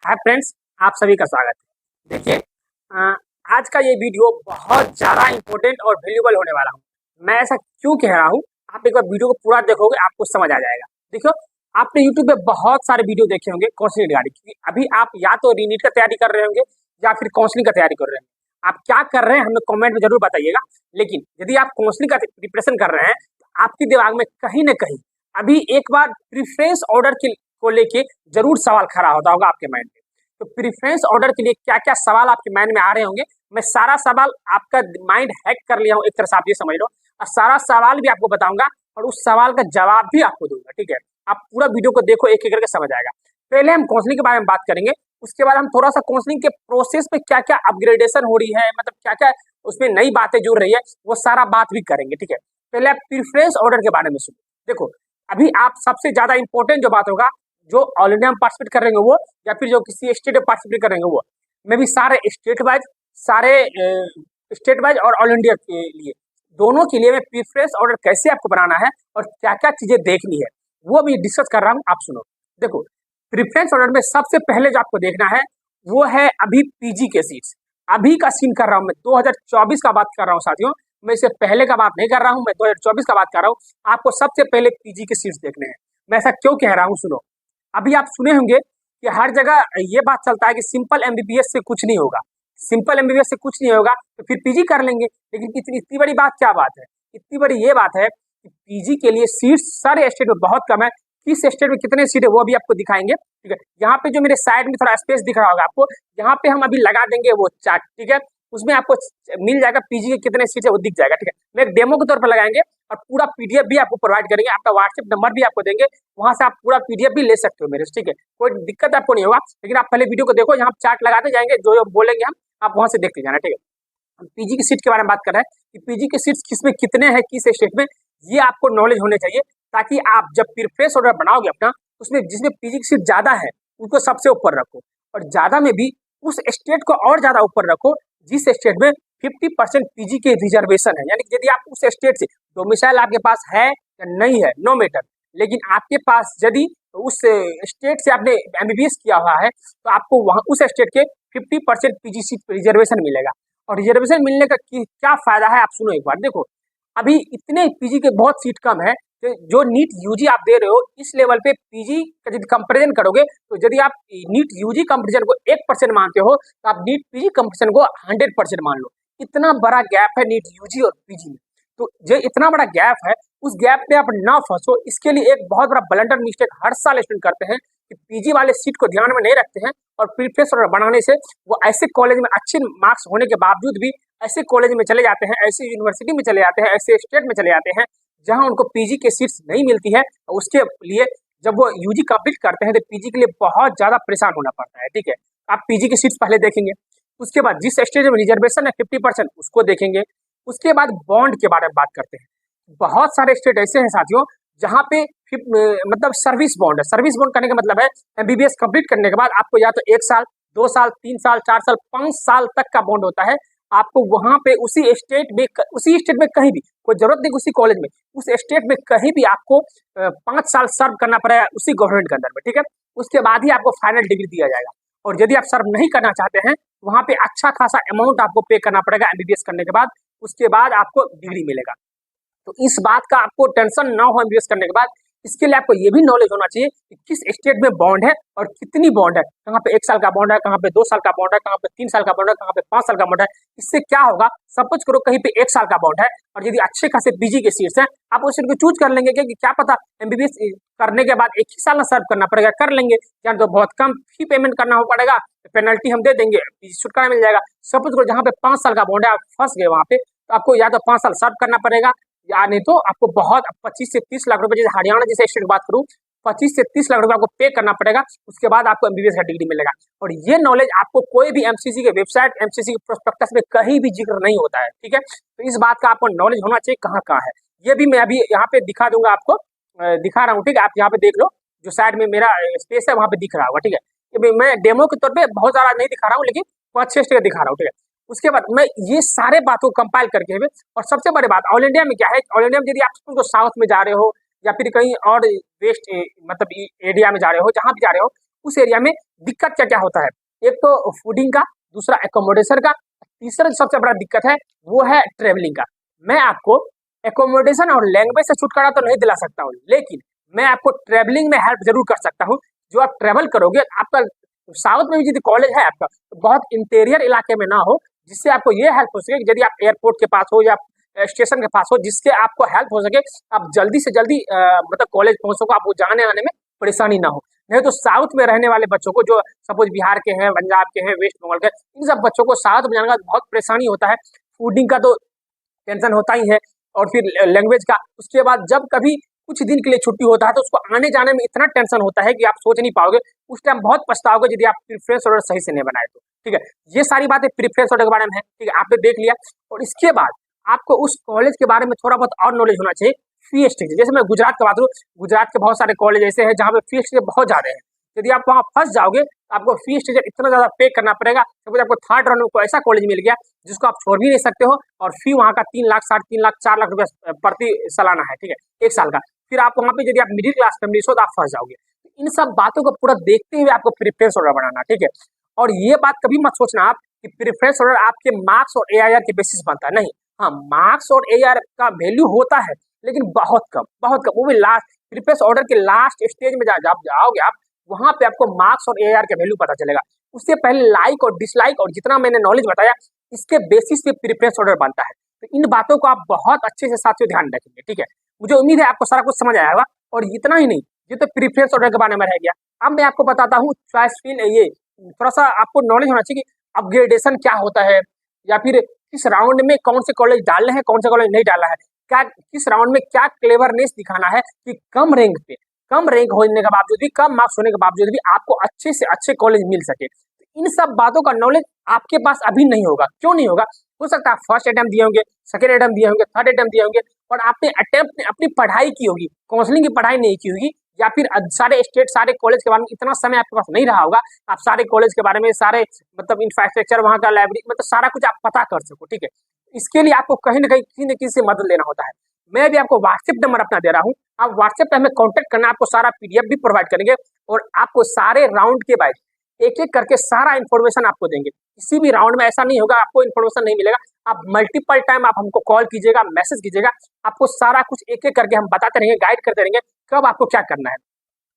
Hi friends, आप सभी का स्वागत है। देखिए, आज का ये वीडियो बहुत ज़्यादा इम्पोर्टेंट और वैल्यूएबल होने वाला हूँ। मैं ऐसा क्यों कह रहा हूँ, आप एक बार वीडियो को पूरा देखोगे आपको समझ आ जाएगा। देखो, आपने यूट्यूब पे बहुत सारे वीडियो देखे होंगे काउंसलिंग रिगार्डिंग, क्योंकि अभी आप या तो रीनीट का तैयारी कर रहे होंगे या फिर काउंसलिंग का तैयारी कर रहे होंगे। आप क्या कर रहे हैं हमें कॉमेंट में जरूर बताइएगा। लेकिन यदि आप काउंसलिंग का प्रिपरेशन कर रहे हैं तो आपके दिमाग में कहीं ना कहीं अभी एक बार प्रिफरेंस ऑर्डर को लेके जरूर सवाल खड़ा होता होगा आपके माइंड में। तो प्रिफरेंस ऑर्डर के लिए क्या क्या सवाल आपके माइंड में आ रहे होंगे, मैं सारा सवाल आपका माइंड हैक कर लिया हूँ, एक तरह से आप ये समझ लो। और सारा सवाल भी आपको बताऊंगा और उस सवाल का जवाब भी आपको दूंगा। ठीक है, आप पूरा वीडियो को देखो, एक एक करके समझ आएगा। पहले हम काउंसलिंग के बारे में बात करेंगे, उसके बाद हम थोड़ा सा काउंसलिंग के प्रोसेस में क्या क्या अपग्रेडेशन हो रही है, मतलब क्या क्या उसमें नई बातें जुड़ रही है, वो सारा बात भी करेंगे। ठीक है, पहले आप प्रिफरेंस ऑर्डर के बारे में सुनो। देखो, अभी आप सबसे ज्यादा इंपॉर्टेंट जो बात होगा, जो ऑल इंडिया में पार्टिसिपेट कर रहे हैं वो, या फिर जो किसी स्टेट में पार्टिसिपेट कर रहे हैं वो, मैं भी सारे स्टेट वाइज और ऑल इंडिया के लिए दोनों के लिए मैं प्रीफ्रेंस ऑर्डर कैसे आपको बनाना है और क्या क्या चीजें देखनी है वो भी डिस्कस कर रहा हूँ। आप सुनो। देखो, प्रीफ्रेंस ऑर्डर में सबसे पहले जो आपको देखना है वो है अभी पीजी के सीट्स। अभी का सीन कर रहा हूँ मैं, 2024 का बात कर रहा हूँ साथियों, मैं इससे पहले का बात नहीं कर रहा हूँ, मैं 2024 का बात कर रहा हूँ। आपको सबसे पहले पीजी के सीट्स देखने हैं। मैं ऐसा क्यों कह रहा हूँ, सुनो। अभी आप सुने होंगे कि हर जगह ये बात चलता है कि सिंपल एमबीबीएस से कुछ नहीं होगा, सिंपल एमबीबीएस से कुछ नहीं होगा तो फिर पीजी कर लेंगे। लेकिन इतनी इतनी बड़ी बात क्या बात है, इतनी बड़ी ये बात है कि पीजी के लिए सीट्स सारे स्टेट में बहुत कम है। किस स्टेट में कितने सीट है वो भी आपको दिखाएंगे। ठीक है, यहाँ पे जो मेरे साइड में थोड़ा स्पेस दिख रहा होगा आपको, यहाँ पे हम अभी लगा देंगे वो चार्ट। ठीक है, उसमें आपको मिल जाएगा पीजी के कितने सीट है वो दिख जाएगा। ठीक है, मैं एक डेमो के तौर पर लगाएंगे और पूरा पीडीएफ भी आपको प्रोवाइड करेंगे, आपका व्हाट्सएप नंबर भी आपको देंगे, वहां से आप पूरा पीडीएफ भी ले सकते हो मेरे से। ठीक है, कोई दिक्कत आपको नहीं होगा। लेकिन आप पहले वीडियो को देखो, यहाँ चार्ट लगाते जाएंगे, जो जो बोलेंगे हम आप वहां से देखते जाना। ठीक है, हम पीजी की सीट के बारे में बात कर रहे हैं कि पीजी के सीट्स किसमें कितने हैं, किस स्टेट में, ये आपको नॉलेज होने चाहिए, ताकि आप जब प्रीफ्रेंस ऑर्डर बनाओगे अपना, उसमें जिसमें पीजी की सीट ज्यादा है उसको सबसे ऊपर रखो, और ज्यादा में भी उस स्टेट को और ज्यादा ऊपर रखो जिस स्टेट में 50% पीजी के रिजर्वेशन है। यानी कि यदि आप उस स्टेट से डोमिसाइल आपके पास है या नहीं है नो मैटर, लेकिन आपके पास यदि उस स्टेट से आपने एमबीबीएस किया हुआ है तो आपको वहां उस स्टेट के 50% पीजी सीट रिजर्वेशन मिलेगा। और रिजर्वेशन मिलने का क्या फायदा है, आप सुनो एक बार। देखो, अभी इतने पीजी के बहुत सीट कम है, तो जो नीट यूजी आप दे रहे हो इस लेवल पे पीजी का यदि कंपेरिजन करोगे, तो यदि आप नीट यूजी कंपेरिजन को 1% मानते हो तो आप नीट पीजी कंपेरिजन को 100% मान लो। इतना बड़ा गैप है नीट यूजी और पीजी में। तो जो इतना बड़ा गैप है, उस गैप में आप ना फंसो, इसके लिए एक बहुत बड़ा ब्लंडर मिस्टेक हर साल स्टूडेंट करते हैं कि पीजी वाले सीट को ध्यान में नहीं रखते हैं, और प्रीफेस बनाने से वो ऐसे कॉलेज में अच्छे मार्क्स होने के बावजूद भी ऐसे कॉलेज में चले जाते हैं, ऐसे यूनिवर्सिटी में चले जाते हैं, ऐसे स्टेट में चले जाते हैं जहां उनको पीजी के सीट्स नहीं मिलती है। उसके लिए जब वो यूजी कंप्लीट करते हैं तो पीजी के लिए बहुत ज्यादा परेशान होना पड़ता है। ठीक है, आप पीजी की सीट्स पहले देखेंगे, उसके बाद जिस स्टेट में रिजर्वेशन है 50% उसको देखेंगे, उसके बाद बॉन्ड के बारे में बात करते हैं। बहुत सारे स्टेट ऐसे हैं साथियों जहाँ पे मतलब सर्विस बॉन्ड है। सर्विस बॉन्ड करने का मतलब है एमबीबीएस कंप्लीट करने के बाद आपको या तो 1 साल, 2 साल, 3 साल, 4 साल, 5 साल तक का बॉन्ड होता है। आपको वहां पे उसी स्टेट में कहीं भी, कोई जरूरत नहीं उसी कॉलेज में, उस स्टेट में कहीं भी आपको 5 साल सर्व करना पड़ेगा उसी गवर्नमेंट के अंदर में। ठीक है, उसके बाद ही आपको फाइनल डिग्री दिया जाएगा। और यदि आप सर्व नहीं करना चाहते हैं, वहां पे अच्छा खासा अमाउंट आपको पे करना पड़ेगा एमबीबीएस करने के बाद, उसके बाद आपको डिग्री मिलेगा। तो इस बात का आपको टेंशन ना हो एमबीबीएस करने के बाद। इसके लिए आपको ये भी नॉलेज होना चाहिए कि किस स्टेट में बॉन्ड है और कितनी बॉन्ड है, कहाँ पे 1 साल का बॉन्ड है, कहाँ पे 2 साल का बॉन्ड है, कहाँ पे 3 साल का बॉन्ड है, कहाँ पे 5 साल का बॉन्ड है। इससे क्या होगा, सपोज करो कहीं पे 1 साल का बॉन्ड है और यदि अच्छे खासे पीजी के सीट्स हैं, आप उस को चूज कर लेंगे कि क्या पता एमबीबीएस करने के बाद 1 ही साल ना सर्व करना पड़ेगा, कर लेंगे, या तो बहुत कम ही पेमेंट करना हो पड़ेगा, पेनल्टी हम दे देंगे, छुटकारा मिल जाएगा। सपोज करो जहाँ पे 5 साल का बॉन्ड है, आप फंस गए वहां पे, तो आपको या तो 5 साल सर्व करना पड़ेगा, या नहीं तो आपको बहुत 25 से 30 लाख रुपए, जैसे हरियाणा जैसे स्टेट की बात करूं, 25 से 30 लाख रुपए आपको पे करना पड़ेगा, उसके बाद आपको एमबीबीएस का डिग्री मिलेगा। और ये नॉलेज आपको कोई भी एमसीसी के वेबसाइट, एमसीसी के प्रोस्पेक्टस में कहीं भी जिक्र नहीं होता है। ठीक है, तो इस बात का आपको नॉलेज होना चाहिए कहाँ कहाँ है। ये भी मैं अभी यहाँ पे दिखा दूंगा आपको, दिखा रहा हूँ। ठीक है, आप यहाँ पे देख लो, जो साइड में मेरा स्पेस है वहां पे दिख रहा होगा। ठीक है, मैं डेमो के तौर पर बहुत ज्यादा नहीं दिखा रहा हूँ, लेकिन 5-6 स्टेट दिखा रहा हूँ। ठीक है, उसके बाद मैं ये सारे बातों को कंपाइल करके हुए, और सबसे बड़ी बात ऑल इंडिया में क्या है, ऑल इंडिया में यदि आप तो साउथ में जा रहे हो या फिर कहीं और वेस्ट मतलब एरिया में जा रहे हो, जहां भी जा रहे हो, उस एरिया में दिक्कत क्या क्या होता है। एक तो फूडिंग का, दूसरा एकोमोडेशन का, तीसरा जो सबसे बड़ा दिक्कत है वो है ट्रेवलिंग का। मैं आपको एकोमोडेशन और लैंग्वेज से छुटकारा तो नहीं दिला सकता हूँ, लेकिन मैं आपको ट्रेवलिंग में हेल्प जरूर कर सकता हूँ। जो आप ट्रेवल करोगे, आपका साउथ में भी यदि कॉलेज है आपका, तो बहुत इंटीरियर इलाके में ना हो, जिससे आपको ये हेल्प हो सके कि यदि आप एयरपोर्ट के पास हो या स्टेशन के पास हो, जिससे आपको हेल्प हो सके, आप जल्दी से जल्दी मतलब कॉलेज पहुंच सको, आपको जाने आने में परेशानी ना हो। नहीं तो साउथ में रहने वाले बच्चों को, जो सपोज बिहार के हैं, पंजाब के हैं, वेस्ट बंगाल के, इन सब बच्चों को साउथ में जाने का बहुत परेशानी होता है। फूडिंग का तो टेंशन होता ही है, और फिर लैंग्वेज का। उसके बाद जब कभी कुछ दिन के लिए छुट्टी होता है तो उसको आने जाने में इतना टेंशन होता है कि आप सोच नहीं पाओगे। उस टाइम बहुत पछताओगे यदि आप प्रेफरेंस ऑर्डर सही से नहीं बनाए तो। ठीक है, ये सारी बातें प्रेफरेंस ऑर्डर के बारे में है। ठीक है, आपने देख लिया। और इसके बाद आपको उस कॉलेज के बारे में थोड़ा बहुत और नॉलेज होना चाहिए। फी स्ट्रक्चर, जैसे मैं गुजरात की बात करूँ, गुजरात के बहुत सारे कॉलेज ऐसे हैं जहाँ पे फी स्ट्रक्चर बहुत ज्यादा है। यदि आप वहाँ फंस जाओगे तो आपको फी स्ट्रक्चर इतना ज्यादा पे करना पड़ेगा। सपोज आपको थर्ड राउंड में कोई ऐसा कॉलेज मिल गया जिसको आप छोड़ भी नहीं सकते हो, और फी वहाँ का 3 लाख, 3.5 लाख, 4 लाख रुपया प्रति सालाना है। ठीक है, 1 साल का। फिर आप वहाँ पे यदि आप मिडिल क्लास फैमिली हो तो आप फंस जाओगे। इन सब बातों को पूरा देखते हुए आपको प्रेफरेंस ऑर्डर बनाना। ठीक है, और ये बात कभी मत सोचना आप कि प्रेफरेंस ऑर्डर आपके मार्क्स और एआईआर के बेसिस बनता है। नहीं, हाँ, मार्क्स और एआईआर का वैल्यू होता है, लेकिन बहुत कम, बहुत कम। वो भी लास्ट प्रेफरेंस ऑर्डर के लास्ट स्टेज में जब जाओगे आप, वहां पे आपको मार्क्स और एआईआर के वैल्यू पता चलेगा। उससे पहले लाइक और डिसलाइक और जितना मैंने नॉलेज बताया, इसके बेसिस पे प्रेफरेंस ऑर्डर बनता है। तो इन बातों को आप बहुत अच्छे से साथियों ध्यान रखेंगे। ठीक है, मुझे उम्मीद है आपको सारा कुछ समझ आया होगा। और इतना ही नहीं, ये तो प्रेफरेंस ऑर्डर के बारे में रह गया। अब मैं आपको बताता हूँ चॉइस फिल। ये थोड़ा सा आपको नॉलेज होना चाहिए कि अपग्रेडेशन क्या होता है, या फिर किस राउंड में कौन से कॉलेज डालने हैं, कौन से कॉलेज नहीं डालना है, क्या किस राउंड में क्या क्लेवरनेस दिखाना है कि कम रैंक होने के बावजूद भी, कम मार्क्स होने के बावजूद भी आपको अच्छे से अच्छे कॉलेज मिल सके। इन सब बातों का नॉलेज आपके पास अभी नहीं होगा। क्यों नहीं होगा? हो सकता है फर्स्ट अटेम्प्ट दिए होंगे, सेकंड अटेम्प्ट दिए होंगे, थर्ड अटेम्प्ट दिए होंगे, और आपने अटेम्प्ट अपनी पढ़ाई की होगी, काउंसलिंग की पढ़ाई नहीं की होगी, या फिर सारे स्टेट, सारे कॉलेज के बारे में इतना समय आपके पास नहीं रहा होगा। आप सारे कॉलेज के बारे में, सारे मतलब इंफ्रास्ट्रक्चर, वहाँ का लाइब्रेरी, मतलब सारा कुछ आप पता कर सको। ठीक है, इसके लिए आपको कहीं ना कहीं किसी न किसी से मदद लेना होता है। मैं भी आपको व्हाट्सएप नंबर अपना दे रहा हूँ, आप व्हाट्सएप पे हमें कांटेक्ट करना, आपको सारा पीडीएफ भी प्रोवाइड करेंगे, और आपको सारे राउंड के बाद एक एक करके सारा इन्फॉर्मेशन आपको देंगे। किसी भी राउंड में ऐसा नहीं होगा आपको इन्फॉर्मेशन नहीं मिलेगा। आप मल्टीपल टाइम आप हमको कॉल कीजिएगा, मैसेज कीजिएगा, आपको सारा कुछ एक एक करके हम बताते रहेंगे, गाइड करते रहेंगे कब आपको क्या करना है।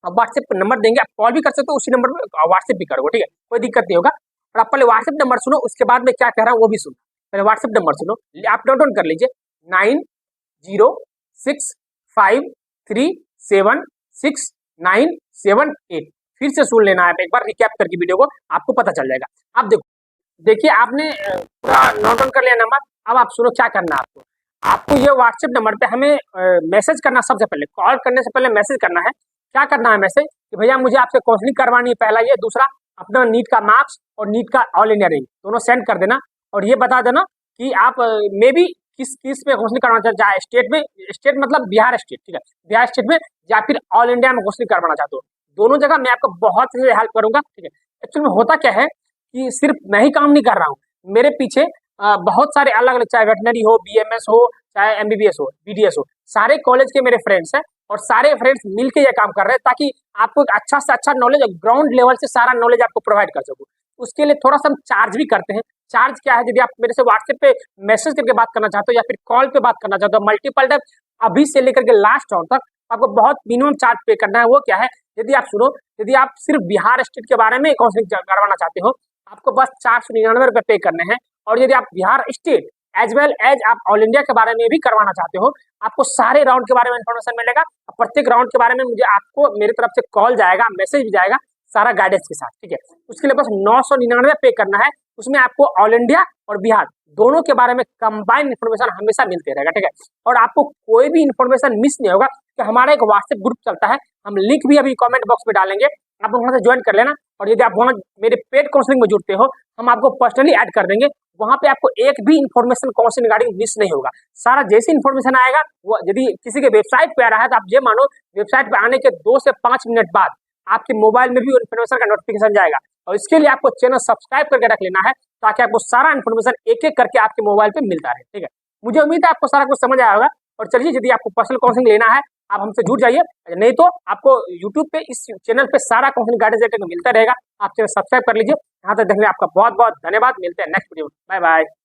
आप व्हाट्सएप पर नंबर देंगे, आप कॉल भी कर सकते हो, उसी नंबर पर व्हाट्सएप भी करोगे। ठीक है, कोई दिक्कत नहीं होगा। और आप पहले व्हाट्सएप नंबर सुनो, उसके बाद में क्या कह रहा हूँ वो भी सुनो। पहले व्हाट्सएप नंबर सुनो, आप नोट डाउन कर लीजिए, 9065376978। फिर से सुन लेना है एक बार रिकैप करके वीडियो को, आपको पता चल जाएगा। आप देखिए आपने पूरा नोट डाउन कर लिया नंबर। अब आप सुनो क्या करना है आपको। आपको ये व्हाट्सएप नंबर पे हमें मैसेज करना, सबसे पहले कॉल करने से पहले मैसेज करना है। क्या करना है मैसेज कि भैया मुझे आपसे काउंसलिंग करवानी है, पहला ये। दूसरा, अपना नीट का मार्क्स और नीट का ऑल इंडिया रैंक दोनों सेंड कर देना, और ये बता देना कि आप मे बी किस पे काउंसलिंग करवाना चाहते हो, चाहे स्टेट में, स्टेट मतलब बिहार स्टेट, ठीक है, बिहार स्टेट में, या फिर ऑल इंडिया में काउंसलिंग करवाना चाहते हो। दोनों जगह मैं आपको बहुत से हेल्प करूंगा। ठीक है, एक्चुअली में होता क्या है कि सिर्फ मैं ही काम नहीं कर रहा हूँ, मेरे पीछे बहुत सारे अलग अलग, चाहे वेटनरी हो, बीएमएस हो, चाहे एमबीबीएस हो, बीडीएस हो, सारे कॉलेज के मेरे फ्रेंड्स हैं, और सारे फ्रेंड्स मिलके ये काम कर रहे हैं ताकि आपको एक अच्छा से अच्छा नॉलेज, ग्राउंड लेवल से सारा नॉलेज आपको प्रोवाइड कर सकूँ। उसके लिए थोड़ा सा हम चार्ज भी करते हैं। चार्ज क्या है, यदि आप मेरे से व्हाट्सएप पे मैसेज करके बात करना चाहते हो, या फिर कॉल पे बात करना चाहते हो मल्टीपल टाइम, अभी से लेकर के लास्ट राउंड तक, आपको बहुत मिनिमम चार्ज पे करना है। वो क्या है, यदि आप सुनो, यदि आप सिर्फ बिहार स्टेट के बारे में काउंसलिंग करवाना चाहते हो, आपको बस 499 रुपये पे करने हैं। और यदि आप Bihar state as well as आप ऑल इंडिया के बारे में भी करवाना चाहते हो, आपको सारे राउंड के बारे में इन्फॉर्मेशन मिलेगा। प्रत्येक राउंड के बारे में मुझे आपको मेरी तरफ से कॉल जाएगा, मैसेज भी जाएगा, सारा गाइडेंस के साथ। ठीक है, उसके लिए बस 999 पे करना है। उसमें आपको ऑल इंडिया और बिहार दोनों के बारे में कंबाइंड इन्फॉर्मेशन हमेशा मिलते रहेगा। ठीक है, और आपको कोई भी इन्फॉर्मेशन मिस नहीं होगा, कि हमारा एक व्हाट्सएप ग्रुप चलता है, हम लिंक भी अभी कमेंट बॉक्स में डालेंगे, आप वहां से ज्वाइन कर लेना। और यदि आप वहां मेरे पेड काउंसलिंग में जुड़ते हो, हम आपको पर्सनली ऐड कर देंगे। वहां पे आपको एक भी इन्फॉर्मेशन काउंसलिंग रिगार्डिंग मिस नहीं होगा। सारा जैसे इन्फॉर्मेशन आएगा, वो यदि किसी के वेबसाइट पे आ रहा है, तो आप ये मानो वेबसाइट पे आने के 2 से 5 मिनट बाद आपके मोबाइल में भी इन्फॉर्मेशन का नोटिफिकेशन जाएगा। और इसके लिए आपको चैनल सब्सक्राइब करके रख लेना है, ताकि आपको सारा इन्फॉर्मेशन एक एक करके आपके मोबाइल पे मिलता रहे। ठीक है, मुझे उम्मीद है आपको सारा कुछ समझ आया होगा। और चलिए, यदि आपको पर्सनल काउंसलिंग लेना है, आप हमसे जुड़ जाइए, नहीं तो आपको यूट्यूब पे इस चैनल पे सारा काउंसलिंग गाइडेंस देखने को मिलता रहेगा। आप चैनल सब्सक्राइब कर लीजिए। यहाँ तक देखने आपका बहुत बहुत धन्यवाद। मिलते हैं नेक्स्ट वीडियो में। Bye bye.